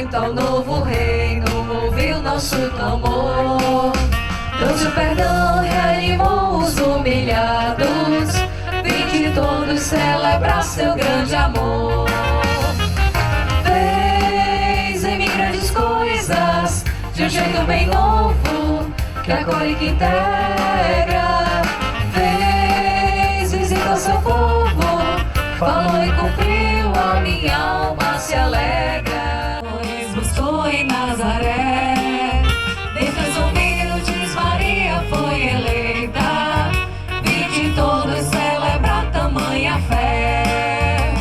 bem-vindo ao novo reino, ouviu nosso clamor. Trouxe o perdão, reanimou os humilhados. Vinde todos celebrar seu grande amor. Fez em mim grandes coisas, de um jeito bem novo, que acolhe e que integra. Fez visita ao seu povo, falou e cumpriu, a minha alma se alegra. Pois buscou em Nazaré, dentre os humildes Maria foi eleita. Vinde todos celebrar tamanha fé.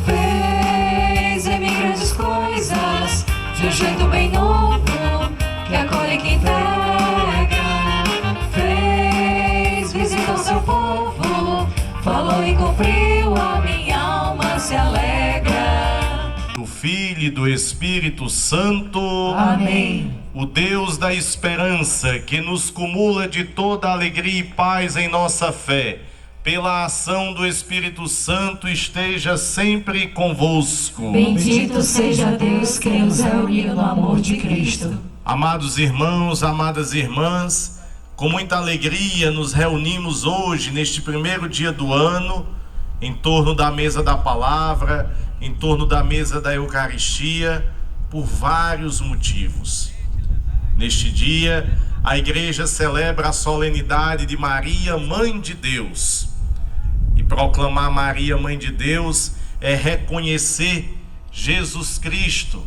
Fez em mim grandes coisas, de um jeito bem novo, que acolhe e que integra. Fez visita ao seu povo, falou e cumpriu, a minha alma se alegra. Do Filho e do Espírito Santo. Amém. O Deus da esperança, que nos cumula de toda alegria e paz em nossa fé, pela ação do Espírito Santo, esteja sempre convosco. Bendito seja Deus que nos reuniu no amor de Cristo. Amados irmãos, amadas irmãs, com muita alegria nos reunimos hoje, neste primeiro dia do ano, em torno da mesa da palavra, em torno da mesa da Eucaristia, por vários motivos. Neste dia, a Igreja celebra a solenidade de Maria, Mãe de Deus. E proclamar Maria, Mãe de Deus, é reconhecer Jesus Cristo,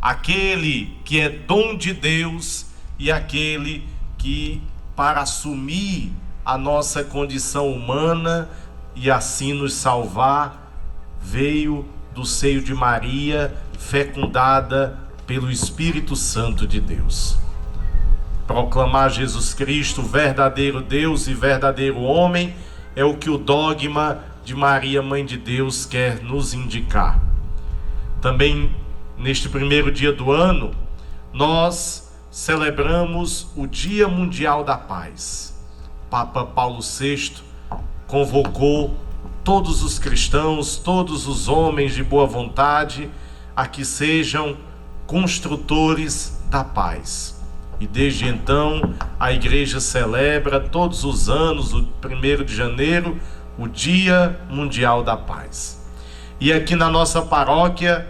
aquele que é dom de Deus e aquele que, para assumir a nossa condição humana e assim nos salvar, veio do seio de Maria, fecundada pelo Espírito Santo de Deus. Proclamar Jesus Cristo, verdadeiro Deus e verdadeiro homem, é o que o dogma de Maria, Mãe de Deus, quer nos indicar. Também, neste primeiro dia do ano, nós celebramos o Dia Mundial da Paz. Papa Paulo VI convocou todos os cristãos, todos os homens de boa vontade, a que sejam construtores da paz. E desde então, a Igreja celebra todos os anos, o 1º de janeiro, o Dia Mundial da Paz. E aqui na nossa paróquia,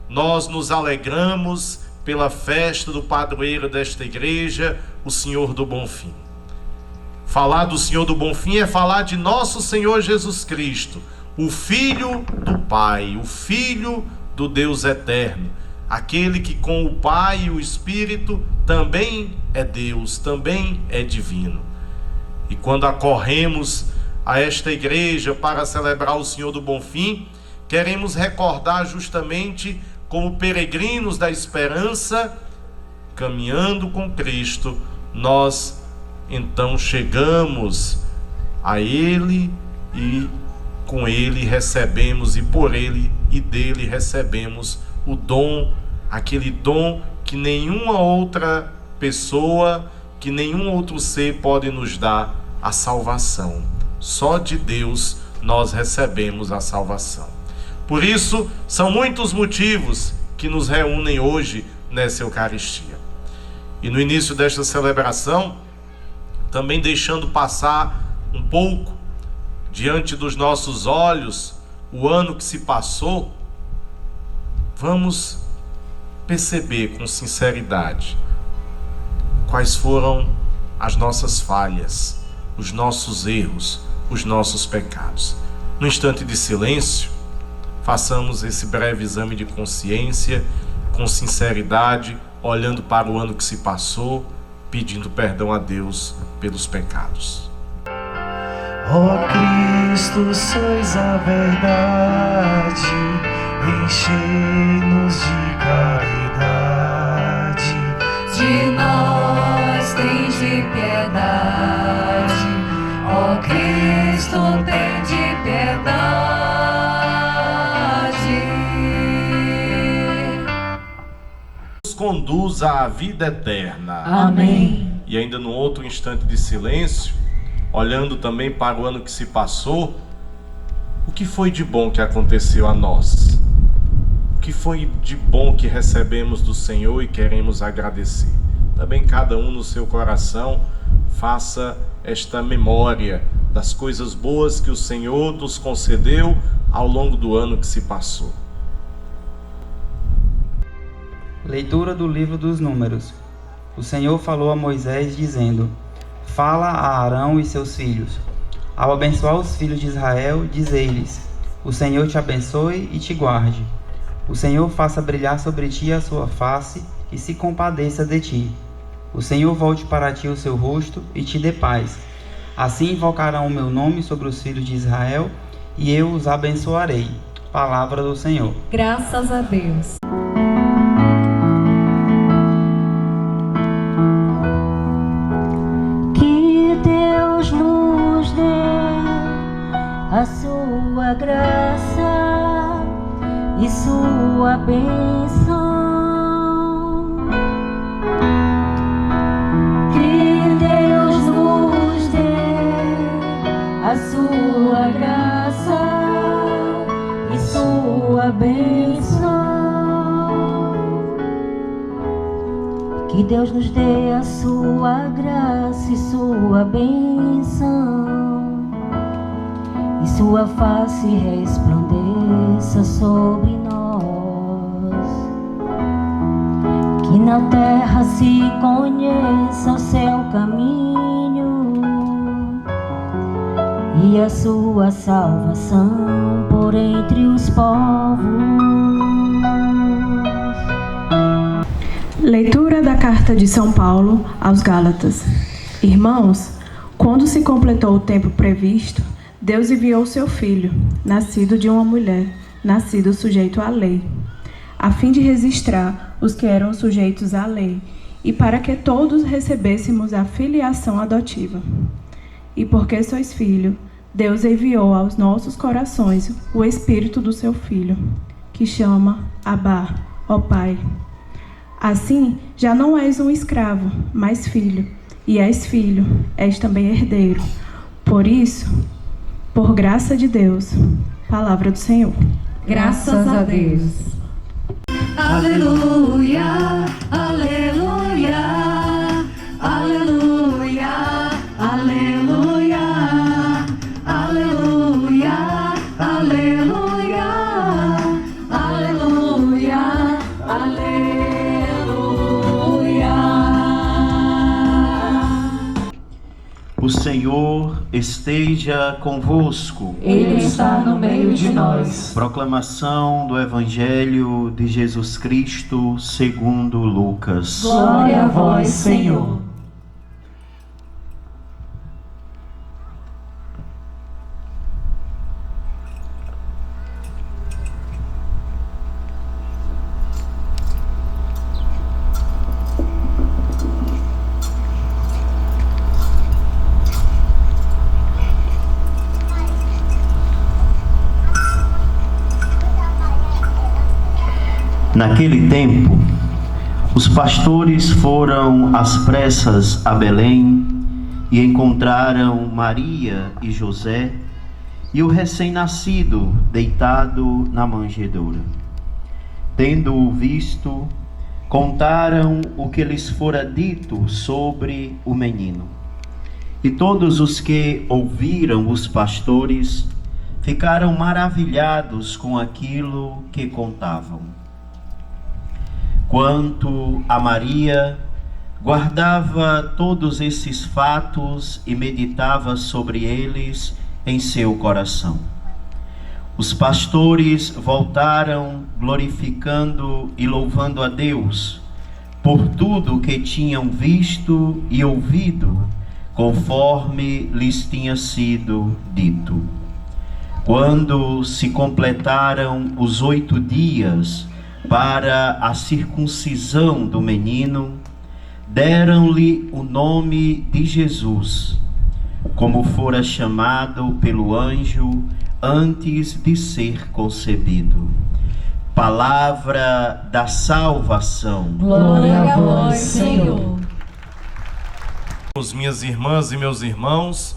nós nos alegramos pela festa do padroeiro desta igreja, o Senhor do Bonfim. Falar do Senhor do Bonfim é falar de nosso Senhor Jesus Cristo, o Filho do Pai, o Filho do Deus Eterno, aquele que com o Pai e o Espírito também é Deus, também é divino. E quando acorremos a esta igreja para celebrar o Senhor do Bonfim, queremos recordar justamente como peregrinos da esperança, caminhando com Cristo, nós então chegamos a Ele e com Ele recebemos, e por Ele e dele recebemos o dom, aquele dom que nenhuma outra pessoa, que nenhum outro ser pode nos dar, a salvação. Só de Deus nós recebemos a salvação. Por isso, são muitos motivos que nos reúnem hoje nessa Eucaristia. E no início desta celebração, também deixando passar um pouco diante dos nossos olhos o ano que se passou, vamos perceber com sinceridade quais foram as nossas falhas, os nossos erros, os nossos pecados. No instante de silêncio, façamos esse breve exame de consciência, com sinceridade, olhando para o ano que se passou, pedindo perdão a Deus pelos pecados. Ó Cristo, sois a verdade, enchei-nos de caridade. De nós tende piedade, ó Cristo, tende piedade. Nos conduza à vida eterna. Amém. E ainda num outro instante de silêncio, olhando também para o ano que se passou, o que foi de bom que aconteceu a nós? O que foi de bom que recebemos do Senhor e queremos agradecer. Também cada um no seu coração faça esta memória das coisas boas que o Senhor nos concedeu ao longo do ano que se passou. Leitura do livro dos Números. O Senhor falou a Moisés, dizendo: Fala a Arão e seus filhos. Ao abençoar os filhos de Israel, diz-lhes: O Senhor te abençoe e te guarde. O Senhor faça brilhar sobre ti a sua face e se compadeça de ti. O Senhor volte para ti o seu rosto e te dê paz. Assim invocarão o meu nome sobre os filhos de Israel, e eu os abençoarei. Palavra do Senhor. Graças a Deus. Que Deus nos dê a sua graça e sua bênção. Que Deus nos dê a sua graça e sua bênção. Que Deus nos dê a sua graça e sua bênção, e sua face resplandeça sobre nós. Que na terra se conheça o seu caminho e a sua salvação por entre os povos. Leitura da Carta de São Paulo aos Gálatas. Irmãos, quando se completou o tempo previsto, Deus enviou seu Filho, nascido de uma mulher, nascido sujeito à lei, a fim de registrar os que eram sujeitos à lei, e para que todos recebêssemos a filiação adotiva. E porque sois filho, Deus enviou aos nossos corações o Espírito do seu Filho, que chama Abá, ó Pai. Assim, já não és um escravo, mas filho, e és filho, és também herdeiro. Por isso, por graça de Deus, palavra do Senhor. Graças a Deus. Aleluia, aleluia, aleluia, aleluia, aleluia, aleluia, aleluia, aleluia. O Senhor esteja convosco. Ele está no meio de nós. Proclamação do Evangelho de Jesus Cristo segundo Lucas. Glória a vós, Senhor. Naquele tempo, os pastores foram às pressas a Belém e encontraram Maria e José e o recém-nascido deitado na manjedoura. Tendo-o visto, contaram o que lhes fora dito sobre o menino. E todos os que ouviram os pastores ficaram maravilhados com aquilo que contavam. Quanto a Maria, guardava todos esses fatos e meditava sobre eles em seu coração. Os pastores voltaram glorificando e louvando a Deus por tudo que tinham visto e ouvido, conforme lhes tinha sido dito. Quando se completaram os 8 dias para a circuncisão do menino, deram-lhe o nome de Jesus, como fora chamado pelo anjo antes de ser concebido. Palavra da salvação. Glória a vós, Senhor. Minhas irmãs e meus irmãos,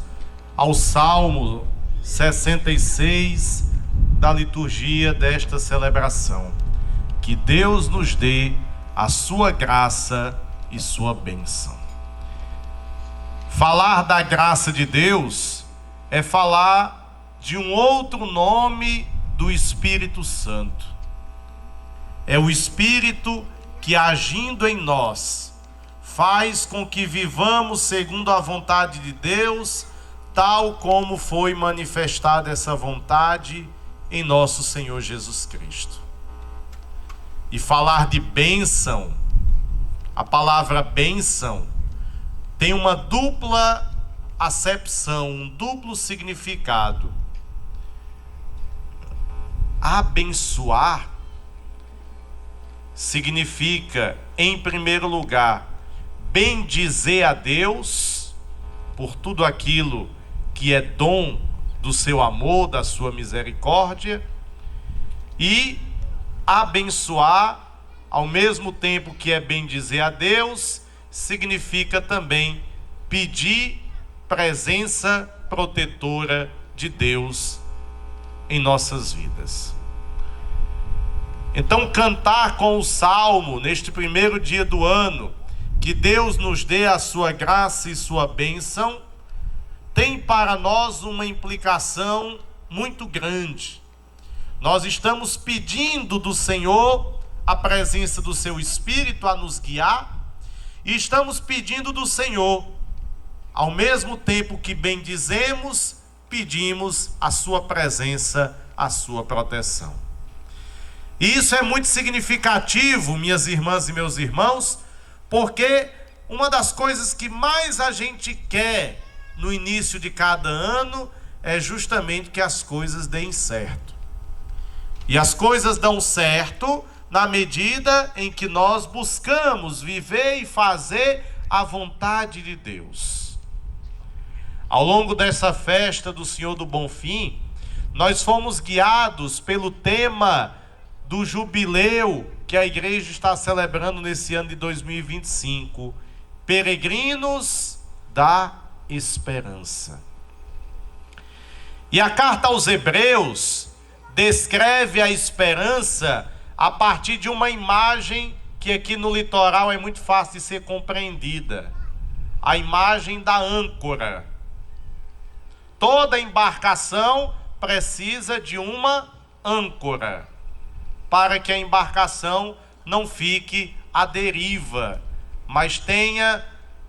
ao Salmo 66 da liturgia desta celebração. Que Deus nos dê a sua graça e sua bênção. Falar da graça de Deus é falar de um outro nome do Espírito Santo. É o Espírito que, agindo em nós, faz com que vivamos segundo a vontade de Deus, tal como foi manifestada essa vontade em nosso Senhor Jesus Cristo. E falar de bênção, a palavra bênção tem uma dupla acepção, um duplo significado. Abençoar significa, em primeiro lugar, bendizer a Deus por tudo aquilo que é dom do seu amor, da sua misericórdia, e abençoar, ao mesmo tempo que é bendizer a Deus, significa também pedir presença protetora de Deus em nossas vidas. Então, cantar com o salmo neste primeiro dia do ano, que Deus nos dê a sua graça e sua bênção, tem para nós uma implicação muito grande. Nós estamos pedindo do Senhor a presença do seu Espírito a nos guiar, e estamos pedindo do Senhor, ao mesmo tempo que bendizemos, pedimos a sua presença, a sua proteção. E isso é muito significativo, minhas irmãs e meus irmãos, porque uma das coisas que mais a gente quer no início de cada ano é justamente que as coisas deem certo. E as coisas dão certo na medida em que nós buscamos viver e fazer a vontade de Deus. Ao longo dessa festa do Senhor do Bonfim, nós fomos guiados pelo tema do jubileu que a igreja está celebrando nesse ano de 2025, Peregrinos da Esperança. E a carta aos Hebreus descreve a esperança a partir de uma imagem que aqui no litoral é muito fácil de ser compreendida: a imagem da âncora. Toda embarcação precisa de uma âncora, para que a embarcação não fique à deriva, mas tenha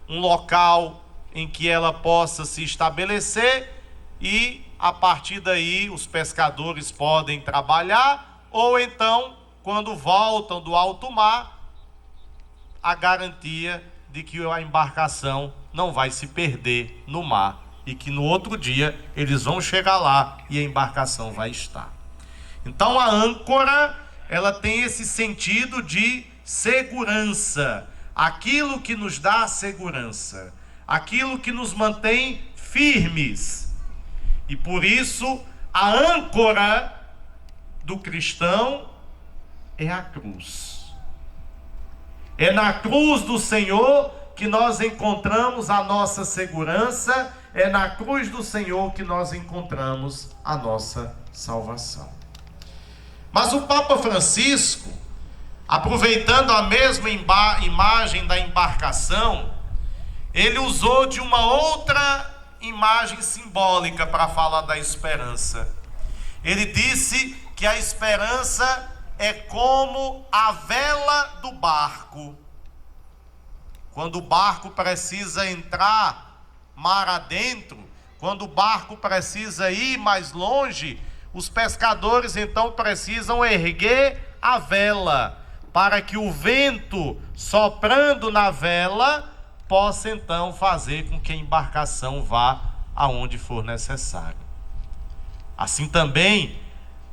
um local em que ela possa se estabelecer, e a partir daí os pescadores podem trabalhar, ou então, quando voltam do alto mar, a garantia de que a embarcação não vai se perder no mar, e que no outro dia eles vão chegar lá e a embarcação vai estar. Então a âncora, ela tem esse sentido de segurança, aquilo que nos dá segurança, aquilo que nos mantém firmes. E por isso a âncora do cristão é a cruz. É na cruz do Senhor que nós encontramos a nossa segurança, é na cruz do Senhor que nós encontramos a nossa salvação. Mas o Papa Francisco, aproveitando a mesma imagem da embarcação, ele usou de uma outra imagem simbólica para falar da esperança. Ele disse que a esperança é como a vela do barco. Quando o barco precisa entrar mar adentro, quando o barco precisa ir mais longe, os pescadores então precisam erguer a vela, para que o vento soprando na vela possa então fazer com que a embarcação vá aonde for necessário. Assim também,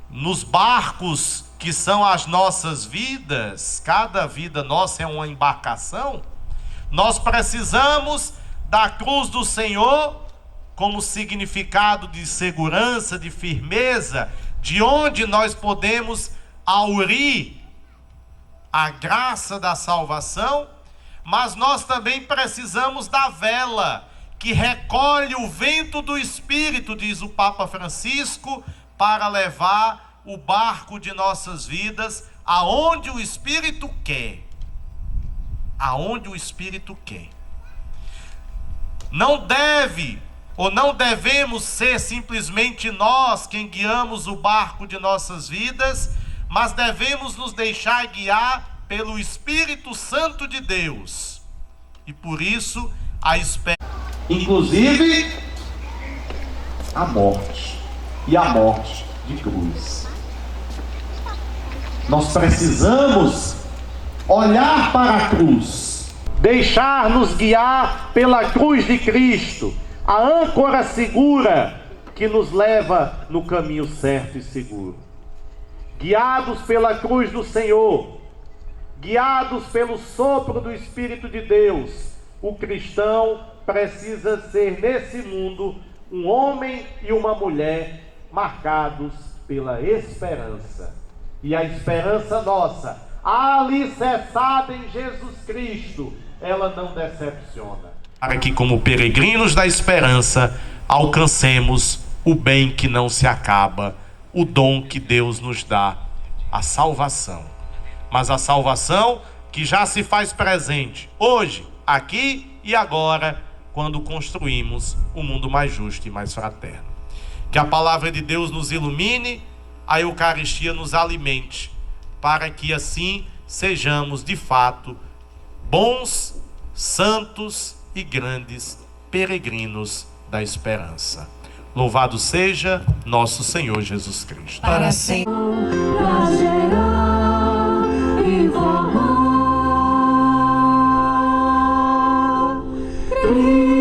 nos barcos que são as nossas vidas, cada vida nossa é uma embarcação, nós precisamos da cruz do Senhor como significado de segurança, de firmeza, de onde nós podemos aurir a graça da salvação, mas nós também precisamos da vela, que recolhe o vento do Espírito, diz o Papa Francisco, para levar o barco de nossas vidas aonde o Espírito quer. Aonde o Espírito quer. Não deve ou não devemos ser simplesmente nós quem guiamos o barco de nossas vidas, mas devemos nos deixar guiar pelo Espírito Santo de Deus. E por isso a esperança, inclusive a morte, e a morte de cruz. Nós precisamos olhar para a cruz, deixar-nos guiar pela cruz de Cristo, a âncora segura que nos leva no caminho certo e seguro. Guiados pela cruz do Senhor, guiados pelo sopro do Espírito de Deus, o cristão precisa ser nesse mundo um homem e uma mulher marcados pela esperança. E a esperança nossa, alicerçada em Jesus Cristo, ela não decepciona. para que, como peregrinos da esperança, alcancemos o bem que não se acaba, o dom que Deus nos dá, a salvação. Mas a salvação que já se faz presente hoje, aqui e agora, quando construímos um mundo mais justo e mais fraterno. Que a palavra de Deus nos ilumine, a Eucaristia nos alimente, para que assim sejamos de fato bons, santos e grandes peregrinos da esperança. Louvado seja nosso Senhor Jesus Cristo. Para sempre. Cristo.